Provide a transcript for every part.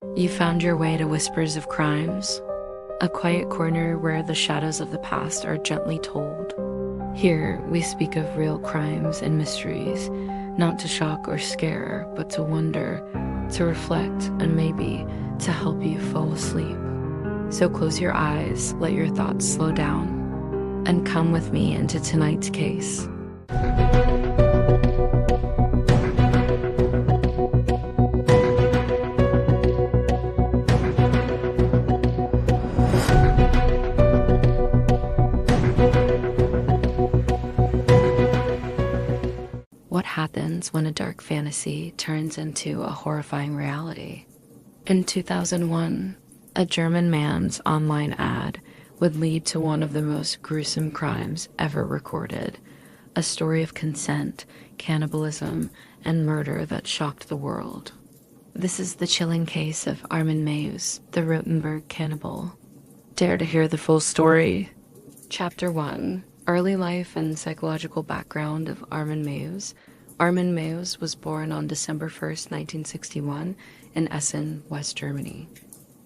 You found your way to Whispers of Crimes, a quiet corner where the shadows of the past are gently told. Here, we speak of real crimes and mysteries, not to shock or scare, but to wonder, to reflect, and maybe to help you fall asleep. So close your eyes, let your thoughts slow down, and come with me into tonight's case. What happens when a dark fantasy turns into a horrifying reality? In 2001, a German man's online ad would lead to one of the most gruesome crimes ever recorded, a story of consent, cannibalism, and murder that shocked the world. This is the chilling case of Armin Meiwes, the Rotenburg cannibal. Dare to hear the full story? Chapter 1. Early life and psychological background of Armin Meiwes. Armin Meiwes was born on December 1st, 1961, in Essen, West Germany.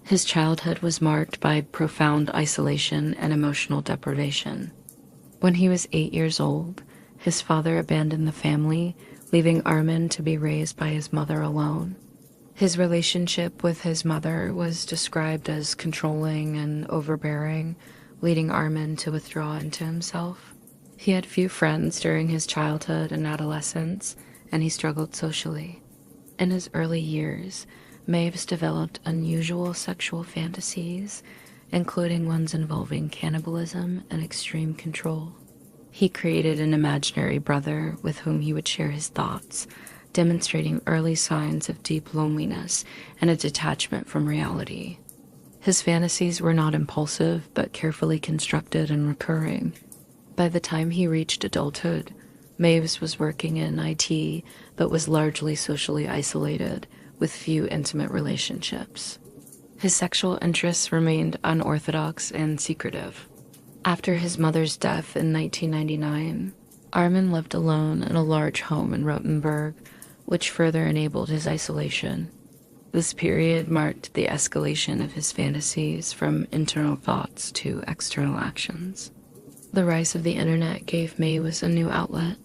His childhood was marked by profound isolation and emotional deprivation. When he was 8 years old, his father abandoned the family, leaving Armin to be raised by his mother alone. His relationship with his mother was described as controlling and overbearing, leading Armin to withdraw into himself. He had few friends during his childhood and adolescence, and he struggled socially. In his early years, Meiwes developed unusual sexual fantasies, including ones involving cannibalism and extreme control. He created an imaginary brother with whom he would share his thoughts, demonstrating early signs of deep loneliness and a detachment from reality. His fantasies were not impulsive, but carefully constructed and recurring. By the time he reached adulthood, Meiwes was working in IT, but was largely socially isolated, with few intimate relationships. His sexual interests remained unorthodox and secretive. After his mother's death in 1999, Armin lived alone in a large home in Rotenburg, which further enabled his isolation. This period marked the escalation of his fantasies from internal thoughts to external actions. The rise of the internet gave Meiwes a new outlet.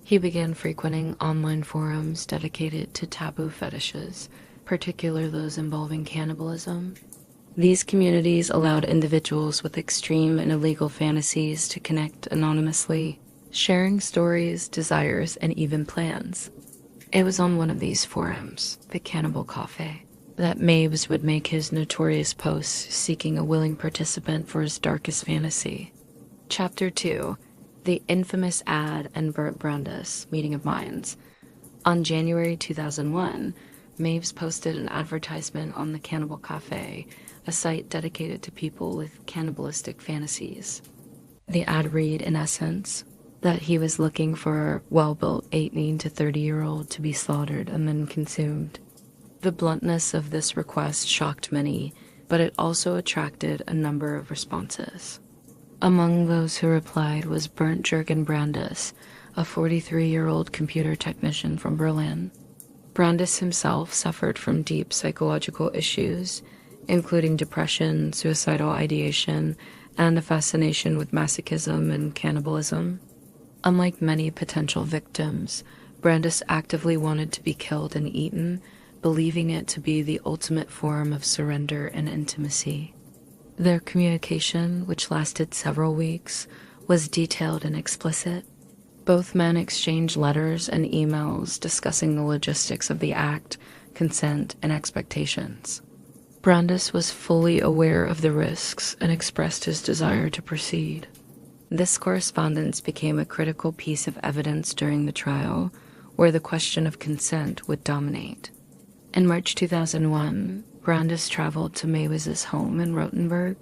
He began frequenting online forums dedicated to taboo fetishes, particularly those involving cannibalism. These communities allowed individuals with extreme and illegal fantasies to connect anonymously, sharing stories, desires, and even plans. It was on one of these forums, the Cannibal Cafe, that Meiwes would make his notorious posts seeking a willing participant for his darkest fantasy. Chapter 2. The infamous ad and Bert Brandes Meeting of Minds. On January 2001, Meiwes posted an advertisement on the Cannibal Cafe, a site dedicated to people with cannibalistic fantasies. The ad read, in essence, that he was looking for a well-built 18 to 30-year-old to be slaughtered and then consumed. The bluntness of this request shocked many, but it also attracted a number of responses. Among those who replied was Bernd Jürgen Brandes, a 43-year-old computer technician from Berlin. Brandes himself suffered from deep psychological issues, including depression, suicidal ideation, and a fascination with masochism and cannibalism. Unlike many potential victims, Brandes actively wanted to be killed and eaten, believing it to be the ultimate form of surrender and intimacy. Their communication, which lasted several weeks, was detailed and explicit. Both men exchanged letters and emails discussing the logistics of the act, consent, and expectations. Brandes was fully aware of the risks and expressed his desire to proceed. This correspondence became a critical piece of evidence during the trial, where the question of consent would dominate. In March 2001, Brandes traveled to Meiwes' home in Rotenburg,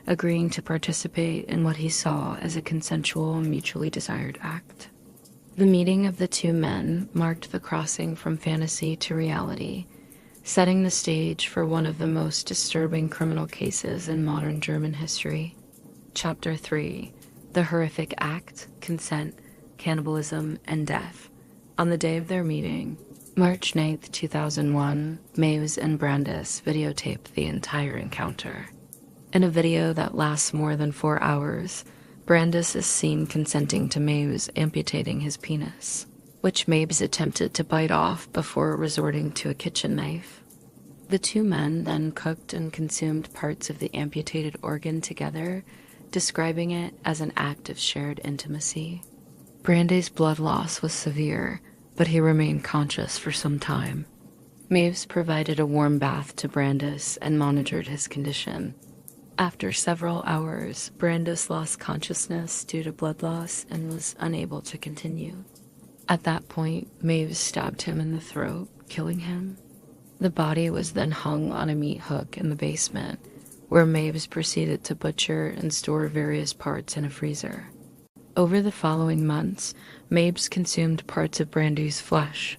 agreeing to participate in what he saw as a consensual and mutually desired act. The meeting of the two men marked the crossing from fantasy to reality, setting the stage for one of the most disturbing criminal cases in modern German history. Chapter 3. The horrific act, consent, cannibalism, and death. On the day of their meeting, March 9th, 2001, Maves and Brandis videotaped the entire encounter. In a video that lasts more than 4 hours, Brandis is seen consenting to Maves amputating his penis, which Maves attempted to bite off before resorting to a kitchen knife. The two men then cooked and consumed parts of the amputated organ together, describing it as an act of shared intimacy. Brandy's blood loss was severe, but he remained conscious for some time. Maves provided a warm bath to Brandis and monitored his condition. After several hours, Brandis lost consciousness due to blood loss and was unable to continue. At that point, Maves stabbed him in the throat, killing him. The body was then hung on a meat hook in the basement, where Maves proceeded to butcher and store various parts in a freezer. Over the following months, Maves consumed parts of Brandy's flesh.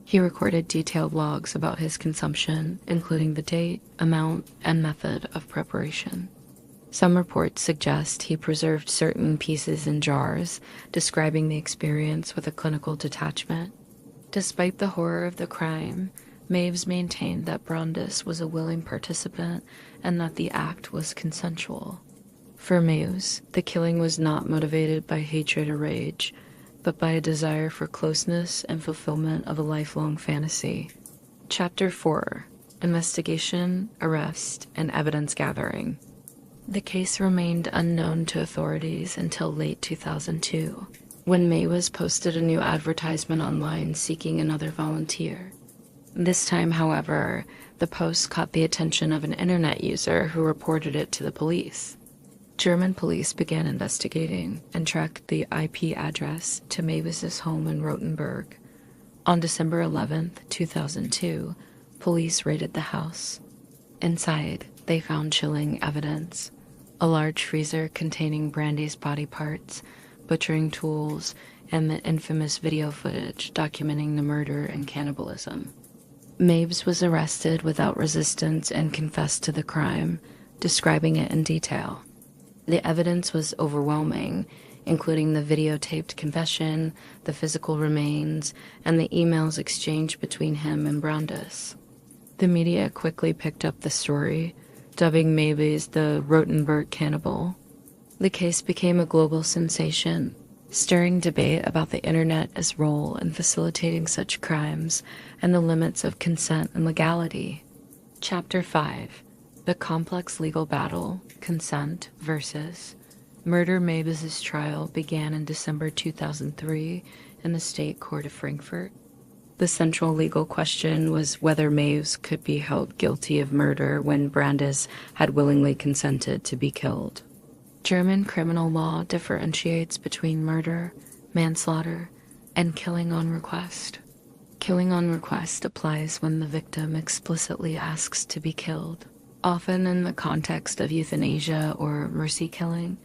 He recorded detailed logs about his consumption, including the date, amount, and method of preparation. Some reports suggest he preserved certain pieces in jars, describing the experience with a clinical detachment. Despite the horror of the crime, Maves maintained that Brandis was a willing participant and that the act was consensual. For Maves, the killing was not motivated by hatred or rage, but by a desire for closeness and fulfillment of a lifelong fantasy. Chapter 4: Investigation, Arrest, and Evidence Gathering. The case remained unknown to authorities until late 2002, when Maves posted a new advertisement online seeking another volunteer. This time, however, the post caught the attention of an internet user who reported it to the police. German police began investigating and tracked the IP address to Mavis's home in Rothenburg. On December 11, 2002, police raided the house. Inside, they found chilling evidence: a large freezer containing Brandy's body parts, butchering tools, and the infamous video footage documenting the murder and cannibalism. Maves was arrested without resistance and confessed to the crime, describing it in detail. The evidence was overwhelming, including the videotaped confession, the physical remains, and the emails exchanged between him and Brandis. The media quickly picked up the story, dubbing Maves the Rothenburg cannibal. The case became a global sensation, stirring debate about the internet's role in facilitating such crimes and the limits of consent and legality. Chapter 5: The complex legal battle, consent versus murder. Maves's trial began in December 2003 in the State Court of Frankfurt. The central legal question was whether Maves could be held guilty of murder when Brandis had willingly consented to be killed. German criminal law differentiates between murder, manslaughter, and killing on request. Killing on request applies when the victim explicitly asks to be killed, often in the context of euthanasia or mercy killing,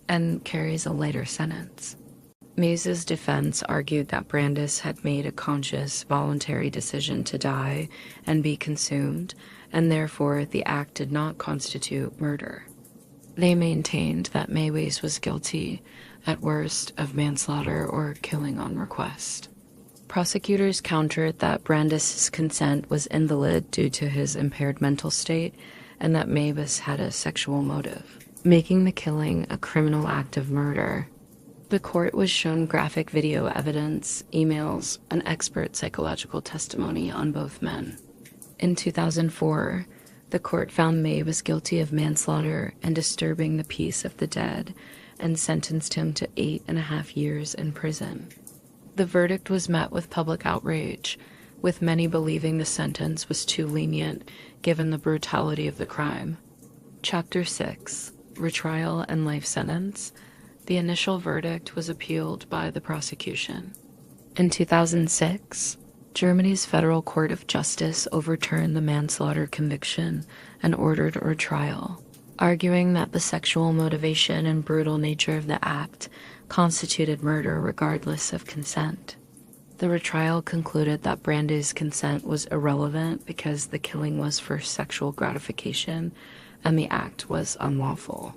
and carries a lighter sentence. Maves's defense argued that Brandis had made a conscious, voluntary decision to die and be consumed, and therefore the act did not constitute murder. They maintained that Maves was guilty, at worst, of manslaughter or killing on request. Prosecutors countered that Brandis's consent was invalid due to his impaired mental state and that Maves had a sexual motive, making the killing a criminal act of murder. The court was shown graphic video evidence, emails, and expert psychological testimony on both men. In 2004, the court found Maves guilty of manslaughter and disturbing the peace of the dead and sentenced him to 8.5 years in prison. The verdict was met with public outrage, with many believing the sentence was too lenient given the brutality of the crime. Chapter 6: Retrial and Life Sentence. The initial verdict was appealed by the prosecution. In 2006, Germany's Federal Court of Justice overturned the manslaughter conviction and ordered a retrial, arguing that the sexual motivation and brutal nature of the act constituted murder regardless of consent. The retrial concluded that Brandy's consent was irrelevant because the killing was for sexual gratification and the act was unlawful.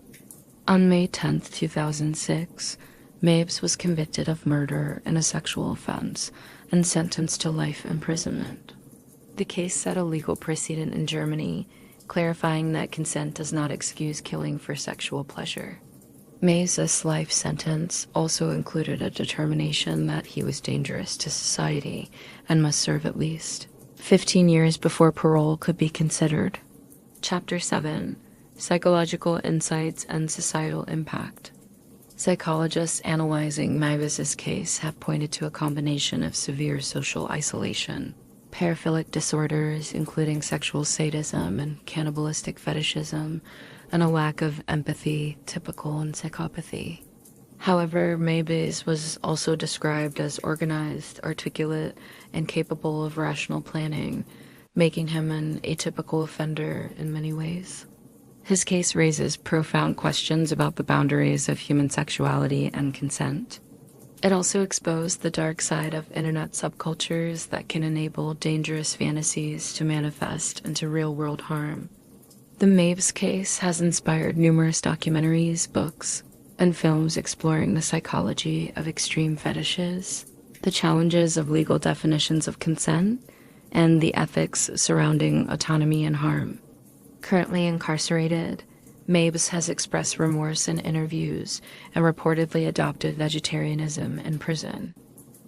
On May 10, 2006, Maves was convicted of murder in a sexual offense and sentenced to life imprisonment. The case set a legal precedent in Germany, clarifying that consent does not excuse killing for sexual pleasure. Mays' life sentence also included a determination that he was dangerous to society and must serve at least 15 years before parole could be considered. Chapter 7: Psychological Insights and Societal Impact. Psychologists analyzing Mavis's case have pointed to a combination of severe social isolation, paraphilic disorders including sexual sadism and cannibalistic fetishism, and a lack of empathy typical in psychopathy. However, Mavis was also described as organized, articulate, and capable of rational planning, making him an atypical offender in many ways. His case raises profound questions about the boundaries of human sexuality and consent. It also exposed the dark side of internet subcultures that can enable dangerous fantasies to manifest into real-world harm. The Maves case has inspired numerous documentaries, books, and films exploring the psychology of extreme fetishes, the challenges of legal definitions of consent, and the ethics surrounding autonomy and harm. Currently incarcerated, Mabes has expressed remorse in interviews and reportedly adopted vegetarianism in prison.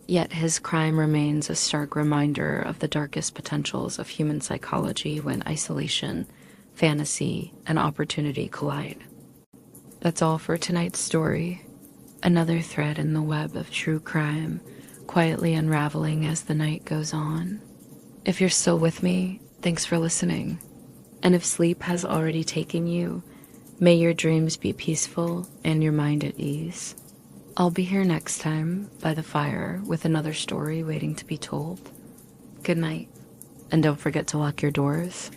Yet his crime remains a stark reminder of the darkest potentials of human psychology when isolation, fantasy, and opportunity collide. That's all for tonight's story. Another thread in the web of true crime, quietly unraveling as the night goes on. If you're still with me, thanks for listening. And if sleep has already taken you, may your dreams be peaceful and your mind at ease. I'll be here next time by the fire with another story waiting to be told. Good night, and don't forget to lock your doors.